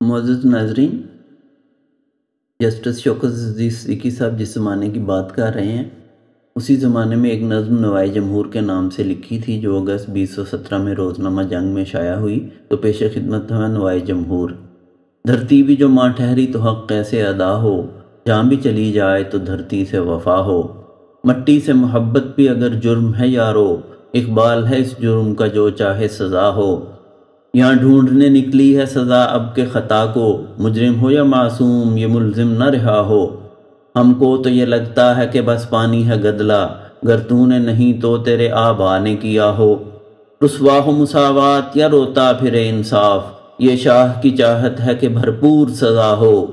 معزز ناظرین، جسٹس شوکت عزیز صدیقی صاحب جس زمانے کی بات کر رہے ہیں اسی زمانے میں ایک نظم نوائے جمہور کے نام سے لکھی تھی جو اگست 2017 میں روزنامہ جنگ میں شائع ہوئی تو پیش خدمت ہے نوائے جمہور۔ دھرتی بھی جو ماں ٹھہری تو حق کیسے ادا ہو، جان بھی چلی جائے تو دھرتی سے وفا ہو۔ مٹی سے محبت بھی اگر جرم ہے یارو، اقبال ہے اس جرم کا جو چاہے سزا ہو۔ یہاں ڈھونڈنے نکلی ہے سزا اب کے خطا کو، مجرم ہو یا معصوم یہ ملزم نہ رہا ہو۔ ہم کو تو یہ لگتا ہے کہ بس پانی ہے گدلا، گر تو نے نہیں تو تیرے آبا نے کیا ہو۔ رسوا ہو مساوات یا روتا پھرے انصاف، یہ شاہ کی چاہت ہے کہ بھرپور سزا ہو۔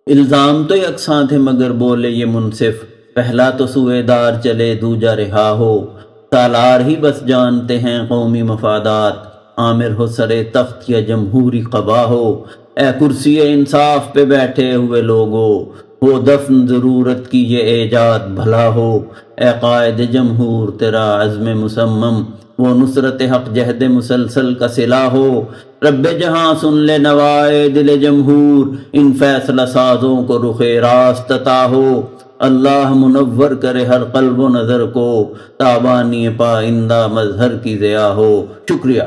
الزام تو یکساں تھے مگر بولے یہ منصف، پہلا تو سوئے دار چلے دوجا رہا ہو۔ سالار ہی بس جانتے ہیں قومی مفادات، عامر ہو سرے تخت یا جمہوری قبا ہو۔ اے کرسی انصاف پہ بیٹھے ہوئے لوگو، ہو دفن ضرورت کی یہ ایجاد بھلا ہو۔ اے قائد جمہور تیرا عزم مصمم، وہ نصرت حق جہد مسلسل کا صلہ ہو۔ رب جہاں سن لے نوائے دل جمہور، ان فیصلہ سازوں کو رخ راست عطا ہو۔ اللہ منور کرے ہر قلب و نظر کو، تابانی پائندہ مظہر کی ضیا ہو۔ شکریہ۔